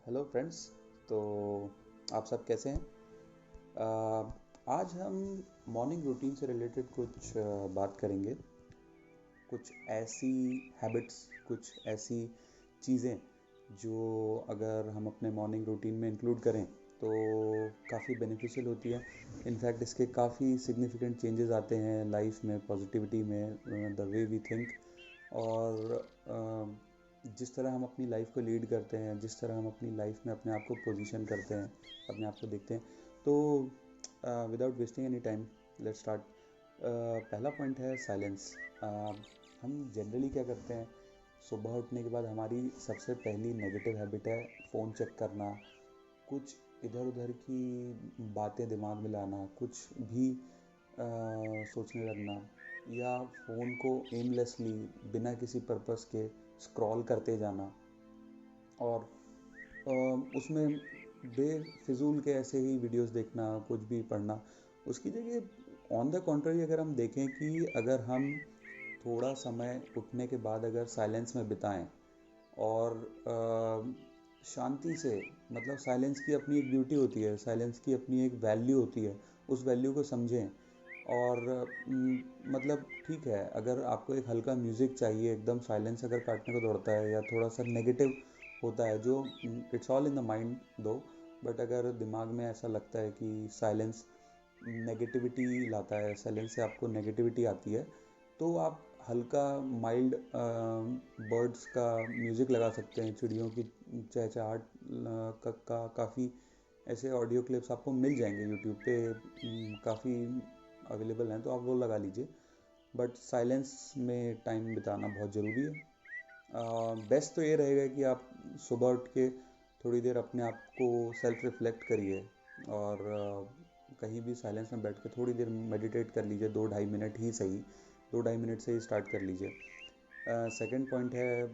Hello friends. तो आप सब कैसे हैं? आज हम मॉर्निंग रूटीन से रिलेटेड कुछ बात करेंगे। कुछ ऐसी हैबिट्स, कुछ ऐसी चीज़ें जो अगर हम अपने मॉर्निंग रूटीन में इंक्लूड करें तो काफ़ी बेनिफिशियल होती है। इनफैक्ट इसके काफ़ी सिग्निफिकेंट चेंजेस आते हैं लाइफ में, पॉजिटिविटी में, द वे वी थिंक। और जिस तरह हम अपनी लाइफ को लीड करते हैं, जिस तरह हम अपनी लाइफ में अपने आप को पोजीशन करते हैं, अपने आप को देखते हैं। तो without wasting any time, let's start. पहला पॉइंट है साइलेंस। हम जनरली क्या करते हैं, सुबह उठने के बाद हमारी सबसे पहली नेगेटिव हैबिट है फ़ोन चेक करना, कुछ इधर उधर की बातें दिमाग में लाना, कुछ भी सोचने लगना, या फ़ोन को एमलेसली बिना किसी पर्पस के स्क्रॉल करते जाना। और उसमें बेफिजूल के ऐसे ही वीडियोस देखना, कुछ भी पढ़ना। उसकी जगह ऑन द कॉन्ट्ररी अगर हम देखें कि अगर हम थोड़ा समय उठने के बाद अगर साइलेंस में बिताएं और शांति से, मतलब साइलेंस की अपनी एक ब्यूटी होती है, साइलेंस की अपनी एक वैल्यू होती है, उस वैल्यू को समझें। और मतलब ठीक है, अगर आपको एक हल्का म्यूज़िक चाहिए, एकदम साइलेंस अगर काटने को दौड़ता है या थोड़ा सा नेगेटिव होता है, जो it's all in the mind दो। बट अगर दिमाग में ऐसा लगता है कि साइलेंस नेगेटिविटी लाता है, साइलेंस से आपको नेगेटिविटी आती है, तो आप हल्का माइल्ड बर्ड्स का म्यूज़िक लगा सकते हैं, चिड़ियों की चहचहाट काफ़ी ऐसे ऑडियो क्लिप्स आपको मिल जाएंगे यूट्यूब पे, काफ़ी अवेलेबल हैं, तो आप वो लगा लीजिए। बट साइलेंस में टाइम बिताना बहुत ज़रूरी है। बेस्ट तो ये रहेगा कि आप सुबह उठ के थोड़ी देर अपने आप को सेल्फ रिफ्लेक्ट करिए, और कहीं भी साइलेंस में बैठ के थोड़ी देर मेडिटेट कर लीजिए, 2-2.5 मिनट ही सही, 2-2.5 मिनट से ही स्टार्ट कर लीजिए। सेकंड पॉइंट है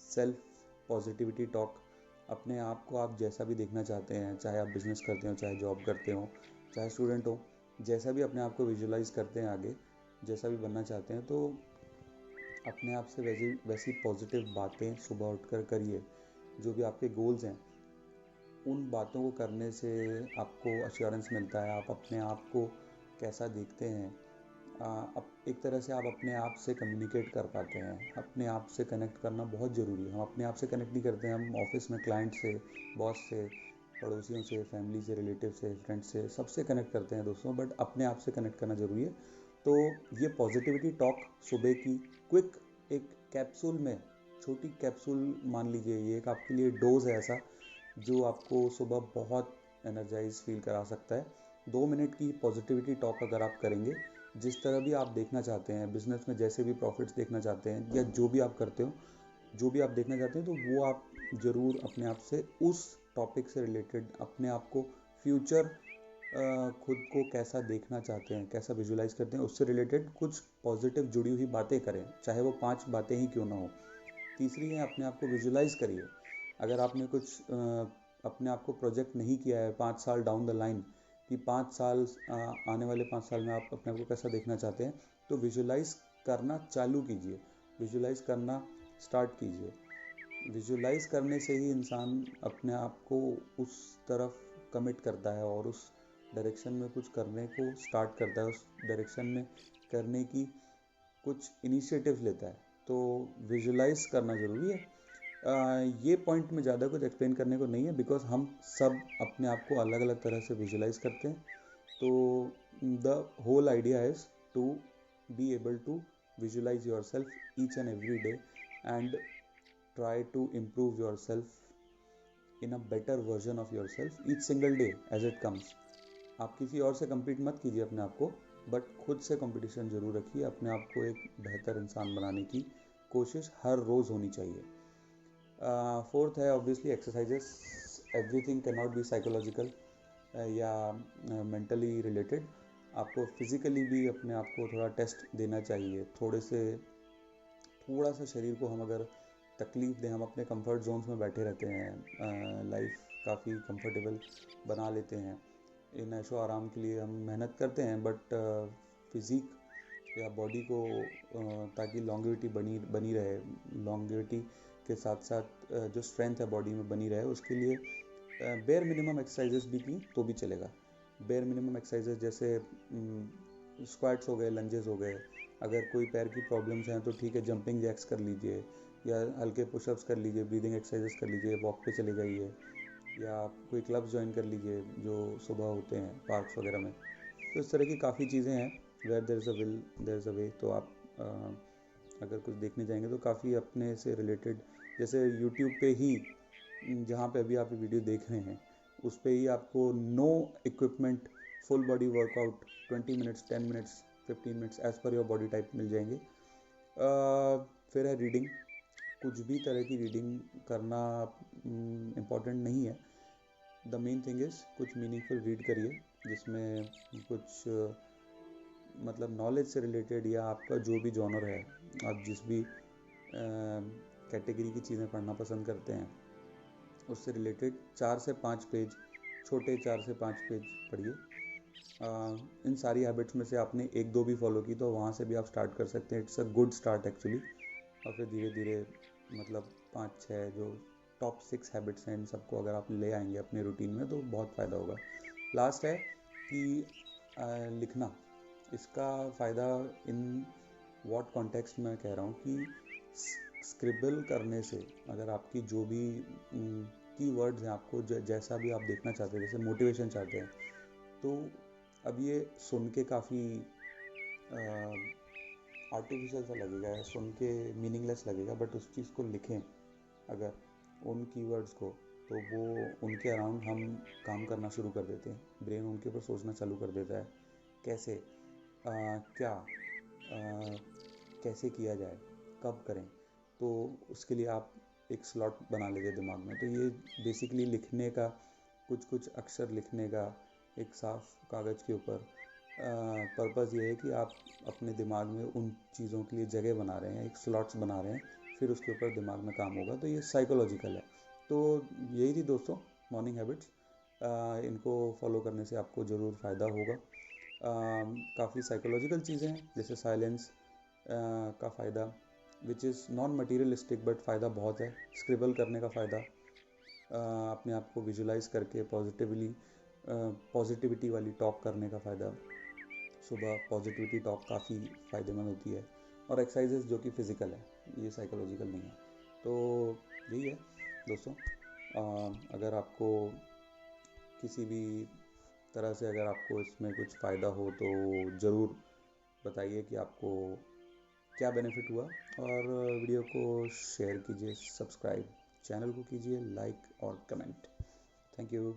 सेल्फ पॉजिटिविटी टॉक। अपने आप को आप जैसा भी देखना चाहते हैं, चाहे आप बिजनेस करते हो, चाहे जॉब करते हो, चाहे स्टूडेंट हो, जैसा भी अपने आप को विजुलाइज करते हैं आगे, जैसा भी बनना चाहते हैं, तो अपने आप से वैसी वैसी पॉजिटिव बातें सुबह उठकर करिए। जो भी आपके गोल्स हैं, उन बातों को करने से आपको अश्योरेंस मिलता है। आप अपने आप को कैसा देखते हैं, अब एक तरह से आप अपने आप से कम्युनिकेट कर पाते हैं। अपने आप से कनेक्ट करना बहुत ज़रूरी है। हम अपने आप से कनेक्ट नहीं करते हैं, हम ऑफिस में क्लाइंट से, बॉस से, पड़ोसियों से, फैमिली से, रिलेटिव से, फ्रेंड से, सबसे कनेक्ट करते हैं दोस्तों, बट अपने आप से कनेक्ट करना ज़रूरी है। तो ये पॉजिटिविटी टॉक सुबह की क्विक, एक कैप्सूल में, छोटी कैप्सूल मान लीजिए, ये एक आपके लिए डोज है ऐसा, जो आपको सुबह बहुत एनर्जाइज फील करा सकता है। 2 मिनट की पॉजिटिविटी टॉक अगर आप करेंगे, जिस तरह भी आप देखना चाहते हैं बिजनेस में, जैसे भी प्रॉफिट्स देखना चाहते हैं, या जो भी आप करते हो, जो भी आप देखना चाहते हैं, तो वो आप ज़रूर अपने आप से उस टॉपिक से रिलेटेड, अपने आप को फ्यूचर, खुद को कैसा देखना चाहते हैं, कैसा विजुलाइज करते हैं, उससे रिलेटेड कुछ पॉजिटिव जुड़ी हुई बातें करें, चाहे वो 5 बातें ही क्यों ना हो। तीसरी है, अपने आप को विजुलाइज करिए। अगर आपने कुछ अपने आप को प्रोजेक्ट नहीं किया है 5 साल डाउन द लाइन, कि 5 साल, आने वाले 5 साल में आप अपने आप को कैसा देखना चाहते हैं, तो विजुलाइज करना चालू कीजिए, विजुलाइज करना स्टार्ट कीजिए। विजुलाइज करने से ही इंसान अपने आप को उस तरफ कमिट करता है और उस डायरेक्शन में कुछ करने को स्टार्ट करता है, उस डायरेक्शन में करने की कुछ इनिशिएटिव लेता है। तो विजुलाइज करना ज़रूरी है। ये पॉइंट में ज़्यादा कुछ एक्सप्लेन करने को नहीं है, बिकॉज हम सब अपने आप को अलग अलग तरह से विजुलाइज करते हैं। तो the whole idea is to be able to visualize yourself each and every day, and try to improve yourself in a better version of yourself each single day as it comes. आप किसी और से compete मत कीजिए अपने आप को, but खुद से कंपटीशन जरूर रखिए। अपने आप को एक बेहतर इंसान बनाने की कोशिश हर रोज़ होनी चाहिए। फोर्थ है obviously exercises. Everything can not be psychological या मेंटली रिलेटेड। आपको फिजिकली भी अपने आप को थोड़ा टेस्ट देना चाहिए। थोड़ा सा शरीर को हम अगर तकलीफ़ दें, हम अपने कंफर्ट जोन्स में बैठे रहते हैं, लाइफ काफ़ी कंफर्टेबल बना लेते हैं, इन ऐशो आराम के लिए हम मेहनत करते हैं, बट फिज़िक या बॉडी को ताकि लॉन्गेविटी बनी बनी रहे, लॉन्गेविटी के साथ साथ जो स्ट्रेंथ है बॉडी में बनी रहे, उसके लिए बेयर मिनिमम एक्सरसाइजेस भी की तो भी चलेगा। बेयर मिनिमम एक्सरसाइजेस जैसे स्क्वाट्स हो गए, लंजेस हो गए। अगर कोई पैर की प्रॉब्लम्स हैं तो ठीक है, जंपिंग जैक्स कर लीजिए, या हल्के पुशअप्स कर लीजिए, ब्रीदिंग एक्सरसाइजेस कर लीजिए, वॉक पे चले जाइए, या आप कोई क्लब्स ज्वाइन कर लीजिए जो सुबह होते हैं पार्क्स वगैरह में। तो इस तरह की काफ़ी चीज़ें हैं। Where there is a will there is a way. तो आप अगर कुछ देखने जाएंगे तो काफ़ी अपने से रिलेटेड, जैसे यूट्यूब पे ही जहाँ पे अभी आप वीडियो देख रहे हैं, उस पे ही आपको no equipment full body workout 20 minutes, 10 minutes, 15 minutes as per your body type मिल जाएंगे। फिर है रीडिंग। कुछ भी तरह की रीडिंग करना इम्पॉर्टेंट नहीं है। द मेन थिंग इज़ कुछ मीनिंगफुल रीड करिए, जिसमें कुछ मतलब नॉलेज से रिलेटेड, या आपका जो भी जॉनर है, आप जिस भी कैटेगरी की चीज़ें पढ़ना पसंद करते हैं, उससे रिलेटेड 4 से 5 पेज, छोटे 4 से 5 पेज पढ़िए। इन सारी हैबिट्स में से आपने एक दो भी फॉलो की तो वहाँ से भी आप स्टार्ट कर सकते हैं। It's a good start actually. और फिर धीरे धीरे मतलब 5-6 जो टॉप 6 हैबिट्स हैं, इन सबको अगर आप ले आएंगे अपने रूटीन में तो बहुत फ़ायदा होगा। लास्ट है कि लिखना। इसका फ़ायदा इन व्हाट कॉन्टेक्स्ट में कह रहा हूँ कि स्क्रिबल करने से, अगर आपकी जो भी की वर्ड्स हैं, आपको जैसा भी आप देखना चाहते हैं, जैसे मोटिवेशन चाहते हैं, तो अब ये सुन के काफ़ी आर्टिफिशियल सा लगेगा, या सुन के मीनिंगलेस लगेगा, बट उस चीज़ को लिखें अगर, उन कीवर्ड्स को, तो वो उनके अराउंड हम काम करना शुरू कर देते हैं। ब्रेन उनके ऊपर सोचना चालू कर देता है, कैसे, क्या, कैसे किया जाए, कब करें। तो उसके लिए आप एक स्लॉट बना लीजिए दिमाग में। तो ये बेसिकली लिखने का, कुछ कुछ अक्षर लिखने का एक साफ कागज़ के ऊपर पर्पज़ ये है कि आप अपने दिमाग में उन चीज़ों के लिए जगह बना रहे हैं, एक स्लॉट्स बना रहे हैं, फिर उसके ऊपर दिमाग में काम होगा। तो ये साइकोलॉजिकल है। तो यही थी दोस्तों मॉर्निंग हैबिट्स। इनको फॉलो करने से आपको ज़रूर फ़ायदा होगा। काफ़ी साइकोलॉजिकल चीज़ें हैं, जैसे साइलेंस का फ़ायदा, which is non materialistic, but फ़ायदा बहुत है। स्क्रिबल करने का फ़ायदा, अपने आप को विजुलाइज करके पॉजिटिविटी वाली टॉक करने का फ़ायदा। सुबह पॉजिटिविटी टॉक काफ़ी फ़ायदेमंद होती है। और एक्सरसाइजेस जो कि फ़िज़िकल है, ये साइकोलॉजिकल नहीं है। तो यही है दोस्तों। अगर आपको किसी भी तरह से, अगर आपको इसमें कुछ फ़ायदा हो तो ज़रूर बताइए कि आपको क्या बेनिफिट हुआ। और वीडियो को शेयर कीजिए, सब्सक्राइब चैनल को कीजिए, लाइक और कमेंट। Thank you.